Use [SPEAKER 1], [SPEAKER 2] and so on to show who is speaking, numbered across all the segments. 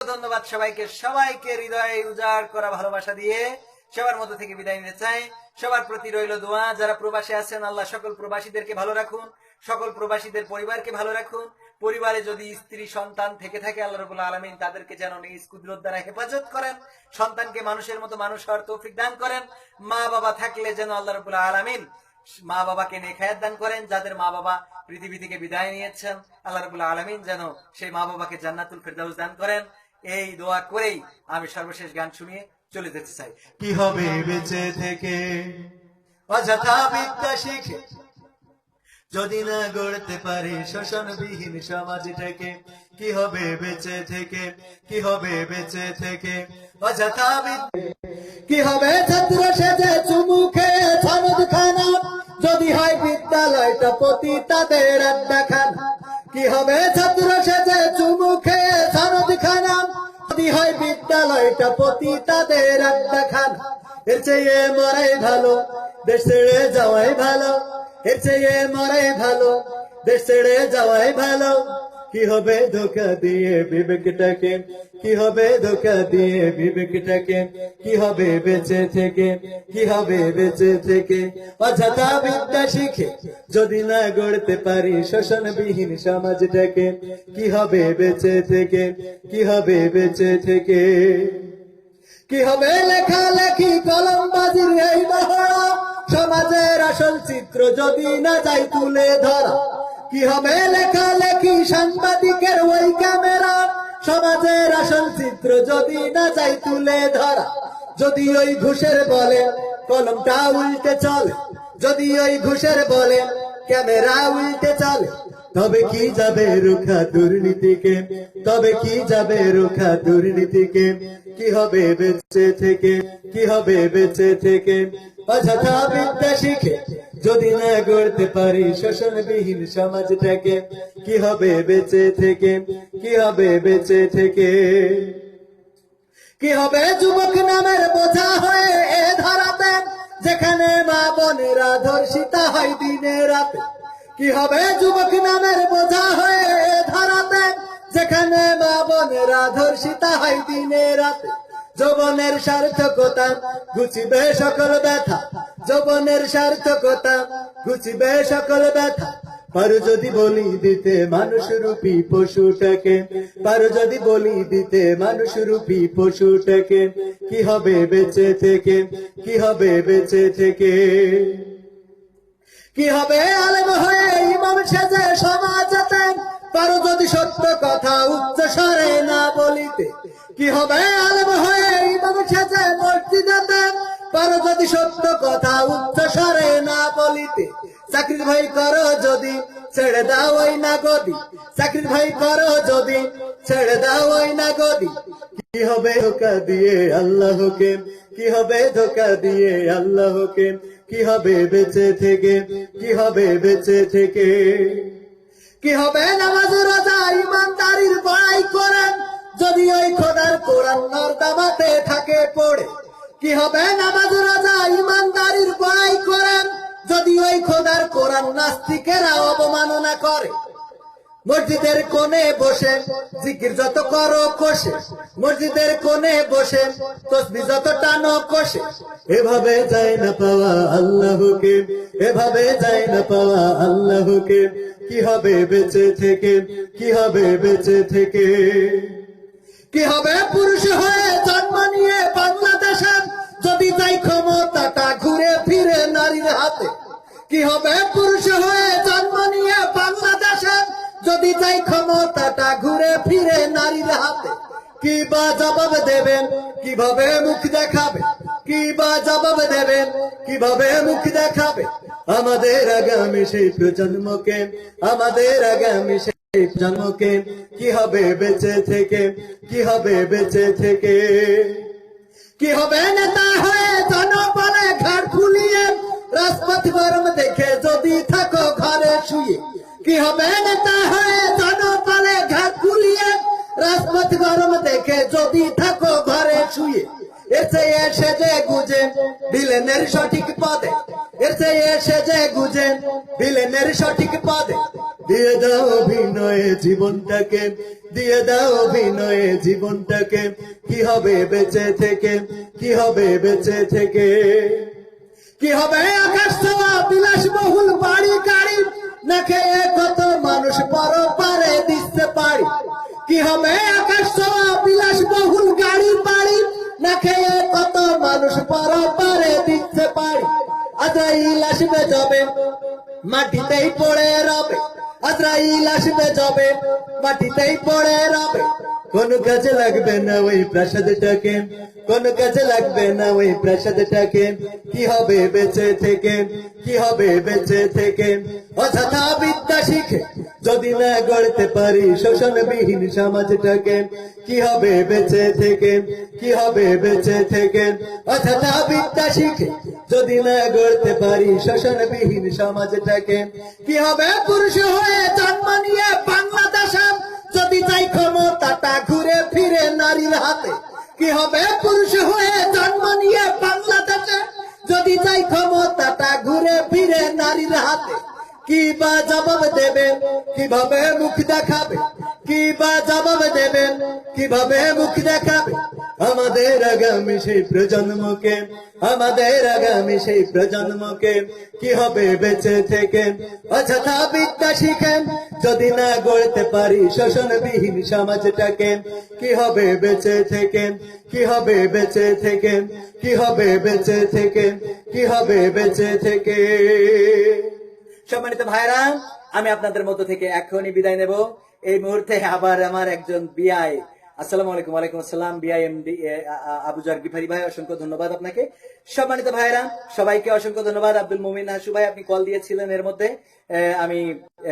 [SPEAKER 1] ধন্যবাদ সবাইকে সবাইকে হৃদয়ে উজাড় করা ভালোবাসা দিয়ে সবার মধ্যে থেকে বিদায় নিতে চাই। সবার প্রতি রইল দোয়া। যারা প্রবাসে আছেন আল্লাহ সকল প্রবাসীদেরকে ভালো রাখুন, সকল প্রবাসীদের পরিবারকে ভালো রাখুন। পরিবারে যদি স্ত্রী সন্তান থেকে থাকে আল্লাহ রাব্বুল আলামিন তাদেরকে যেন নিজ কুদরত দ্বারা হেফাজত করেন, সন্তানকে মানুষের মতো মানুষ হওয়ার তৌফিক দান করেন। মা বাবা থাকলে যেন আল্লাহ রাব্বুল আলামিন মা বাবাকে নেখায়াত দান করেন। যাদের মা বাবা পৃথিবী থেকে বিদায় নিয়েছেন আল্লাহ রাব্বুল আলামিন যেন সেই মা বাবাকে জান্নাতুল ফেরদাউস দান করেন। এই দোয়া করেই আমি সর্বশেষ গান শুনিয়ে চলে যেতে চাই।
[SPEAKER 2] কি হবে বেঁচে থেকে অযথা বিদ্যা শিখে যদি না গড়তে পারে শোষণবিহীন সমাজটাকে? কি হবে বেঁচে থেকে, কি হবে বেঁচে থেকে অযথা
[SPEAKER 3] কি হবে ছাত্র সেজে চুমুখে সনদ খানা যদি হয় বিদ্যালয়টা প্রতি তাদের আড্ডা খানা? কি হবে ছাত্র সেজে চুমুখে সনদ খানা যদি হয় বিদ্যালয়টা প্রতি তাদের আড্ডা খানা? এর চেয়ে মরাই ভালো, দেশ ছেড়ে যাওয়াই ভালো। এর চেয়ে মরাই ভালো, দেশ ছেড়ে যাওয়াই ভালো। কি হবে ধোকা দিয়ে বিবেকটাকে, কি হবে ধোকা দিয়ে বিবেকটাকে? কি হবে বেঁচে থেকে, কি হবে বেঁচে থেকে অযথা বিদ্যা শিখে যদি না গড়তে পারি শোষণবিহীন সমাজটাকে? কি হবে বেঁচে থেকে, কি হবে বেঁচে থেকে? কি হবে লেখালেখি কলমবাজির এই মহড়া সমাজের আসল চিত্র যদি না যাই তুলে ধরা? কি হবে লেখালেখি সাংবাদিকের ওই ক্যামেরা সমাজের আসল চিত্র যদি না যাই তুলে ধরা? যদি ওই ঘুষের বলে কলমটা উল্টে চলে, যদি ওই ঘুষের বলে ক্যামেরা উল্টে চলে, তবে কি যাবে রুখা দুর্নীতিকে, তবে কি যাবে রুখা দুর্নীতিকে? কি হবে বেঁচে থেকে, কি হবে বেঁচে থেকে অযথা বিদ্যা শিখে যদি না গড়তে পারি শোষণবিহীন সমাজটাকে? কি হবে বেঁচে থেকে, কি হবে বেঁচে থেকে? কি হবে যুবক নামের বোঝা হয়ে এ ধরাতে যেখানে মা বোনেরা ধর্ষিতা হয় দিনে রাতে? কি হবে যুবক নামের বোঝা হয়ে এ ধরাতে যেখানে মা বোনেরা ধর্ষিতা হয় দিনে রাতে? যৌবনের সার্থকতা ঘুচিবে সকল ব্যথা, যৌবনের সার্থকতা ঘুচিবে সকল ব্যথা। পারো যদি বলি দিতে মানুষ রূপী পশুটাকে, পারো যদি বলি দিতে মানুষ রূপী পশুটাকে? কি হবে বেঁচে থেকে, কি হবে বেঁচে থেকে? কি হবে আলেম হয়ে ইমাম সেজে সমাজেতে পারো যদি সত্য কথা উচ্চ স্বরে না বলিতে? কি হবে আলেম হয়ে ইমাম সেজে মসজিদেতে পারো যদি সত্য কথা উচ্চ স্বরে না বলিতে? চাকরির ভাই করো যদি ছেড়ে দাও ওই না গদি, চাকরির ভাই করো যদি ছেড়ে দাও ওই না গদি। কি হবে ধোকা দিয়ে আল্লাহকে, কি হবে ধোকা দিয়ে আল্লাহকে? কি হবে বেঁচে থেকে, কি হবে বেঁচে থেকে? কি হবে নামাজ রোজা ইমানদারির বড়াই করেন যদি ওই খোদার কোরআন নর্দমাতে থাকে পড়ে? কি হবে নামাজ রোজা ইমানদারির বড়াই করেন যদি ওই খোদার কোরআন নাস্তিকেরা অবমাননা করে? মসজিদের কোণে বসে জিকির যত করো কষে, মসজিদের কোণে বসে তসবিহ যত টানো কষে, এভাবে যায় না পাওয়া আল্লাহকে, এভাবে যায় না পাওয়া আল্লাহকে? কি হবে বেঁচে থেকে, কি হবে বেঁচে থেকে? কি হবে পুরুষ হয়ে জন্ম নিয়ে বাংলাদেশের যদি যাই ক্ষমতাটা ঘুরে ফিরে নারীর হাতে? কি হবে পুরুষ হয়ে জন্ম নিয়ে বাংলাদেশের যদি যাই ক্ষমতাটা ঘুরে ফিরে নারীর হাতে? কি বা জবাব দেবেন, কিভাবে মুখ দেখাবে? কি বা জবাব দেবেন, কিভাবে মুখ দেখাবে? আমাদের আগামী সেই প্রজন্মকে, আমাদের আগামী সেই প্রজন্মকে কি হবে বেঁচে থেকে, কি হবে বেঁচে থেকে? কি হবে নেতা হয়ে জনবলে ঘাড় ফুলিয়ে রাজপথ গরম দেখে যদি থাকো ঘরে শুয়ে? কি হবে নেতা হয়ে জনবলে ঘাড় ফুলিয়ে রাজপথ গরম দেখে যদি থাকো ঘরে শুয়ে? এর চেয়ে সেজে গুজে ভিলেনের সঠিক পদে, এর চেয়ে সেজে গুজে ভিলেনের সঠিক পদে।
[SPEAKER 2] দিয়ে দাও অভিনয়ে জীবনটাকে, দিয়ে দাও অভিনয়ে জীবনটাকে, কি হবে বেঁচে থেকে, কি হবে বেঁচে থেকে।
[SPEAKER 3] কি হবে আকাশ ছোঁয়া বিলাসবহুল বাড়ি গাড়ি, না খেয়ে কত মানুষ পরপারে দিতে পারি। কি হবে আকাশ ছোঁয়া বিলাসবহুল গাড়ি বাড়ি, না খেয়ে কত মানুষ পরপারে দিতে পারি। আজরাইল আসবে যাবে মাটিতেই পড়ে রবে, আজরাইল আসবে যাবে মাটিতেই পড়ে রবে।
[SPEAKER 2] কোন কাজে লাগবে না ওই প্রাসাদটাকে, কোন কাজে লাগবে না ওই প্রাসাদটাকে, কি হবে বেঁচে থেকে, কি হবে বেঁচে থেকে।
[SPEAKER 3] অযথা বিদ্যা শিখে
[SPEAKER 2] যদি না গড়তে পারি শোষণবিহীন সমাজটাকে, কি হবে বেঁচে থেকে, কি হবে বেঁচে থেকে।
[SPEAKER 3] অযথা বিদ্যা শিখে
[SPEAKER 2] যদি না গড়তে পারি শোষণবিহীন সমাজটাকে,
[SPEAKER 3] কি হবে পুরুষ হয়ে জন্ম নিয়ে বাংলাদেশে, যদি চাই ক্ষমতাটা ঘুরে ফিরে নারীর হাতে। কি হবে পুরুষ হয়ে জন্ম নিয়ে বাংলাদেশে, যদি চাই ক্ষমতাটা ঘুরে ফিরে নারীর হাতে। কি বা জবাব দেবেন, কিভাবে মুখ দেখাবে, কি বা জবাব দেবেন, কিভাবে মুখ দেখাবে।
[SPEAKER 2] আমাদের আগামী সেই প্রজন্মকে, আমাদের আগামী সেই প্রজন্মকে, কি হবে বেঁচে থেকে।
[SPEAKER 3] অযথা বিদ্যা শিখেন
[SPEAKER 2] যদি না গড়তে পারি শোষণবিহীন সমাজটাকে, কি হবে বেঁচে থেকে, কি হবে বেঁচে থেকে, কি হবে বেঁচে থেকে, কি হবে বেঁচে থেকে।
[SPEAKER 1] সম্মানিত ভাইরা, আমি আপনাদের মধ্য থেকে এখনই বিদায় নেব। এই মুহূর্তে আবার আমার একজন বিআই, আসসালামু আলাইকুম। ওয়ালাইকুম আসসালাম। বিআই এমডি আবুজার গিফারি ভাই, অসংখ্য ধন্যবাদ আপনাকে। সম্মানিত ভাইরা, সবাইকে অসংখ্য ধন্যবাদ। আব্দুল মুমিন হাসু ভাই, আপনি কল দিয়েছিলেন, এর মধ্যে আমি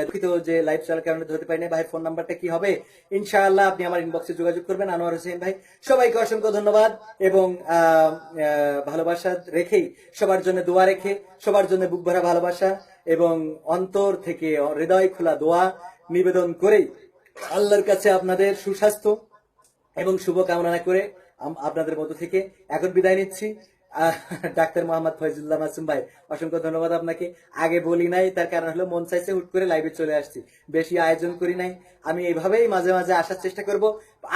[SPEAKER 1] দুঃখিত যে লাইভ চলার কারণে ধরতে পারিনি। ভাইয়ের ফোন নাম্বারটা কি হবে, ইনশাআল্লাহ আপনি আমার ইনবক্সে যোগাযোগ করবেন। আনোয়ার হোসেন ভাই, সবাইকে অসংখ্য ধন্যবাদ এবং ভালোবাসা রেখেই, সবার জন্য দোয়া রেখে, সবার জন্য বুক ভরা ভালোবাসা এবং অন্তর থেকে হৃদয় খোলা দোয়া নিবেদন করেই আল্লাহর কাছে আপনাদের সুস্বাস্থ্য এবং শুভকামনা করে আপনাদের মধ্য থেকে এখন বিদায় নিচ্ছি। ডাক্তার মোহাম্মদ ফয়জুল্লাহ মাসুম ভাই, অসংখ্য ধন্যবাদ আপনাকে। আগে বলি নাই, তার কারণ হলো মন চাইছে হুট করে লাইভে চলে আসছি, বেশি আয়োজন করি নাই। আমি এইভাবেই মাঝে মাঝে আসার চেষ্টা করব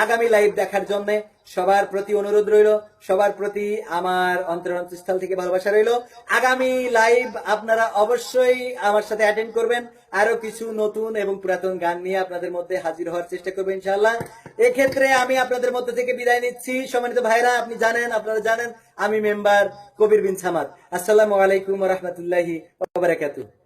[SPEAKER 1] আগামী লাইভ দেখার জন্য। সবার প্রতি অনুরোধ রইল, সবার প্রতি আমার অন্তরস্থল থেকে ভালোবাসা রইল। আগামী লাইভ আপনারা অবশ্যই আমার সাথে অ্যাটেন্ড করবেন। আরো কিছু নতুন এবং পুরাতন গান নিয়ে আপনাদের মধ্যে হাজির হওয়ার চেষ্টা করবো ইনশাআল্লাহ। এক্ষেত্রে আমি আপনাদের মধ্যে থেকে বিদায় নিচ্ছি। সম্মানিত ভাইরা, আপনি জানেন, আপনারা জানেন, আমি মেম্বার কবির বিন সামাদ। আসসালামু আলাইকুম ওয়া রাহমাতুল্লাহি ওয়া বারাকাতুহু।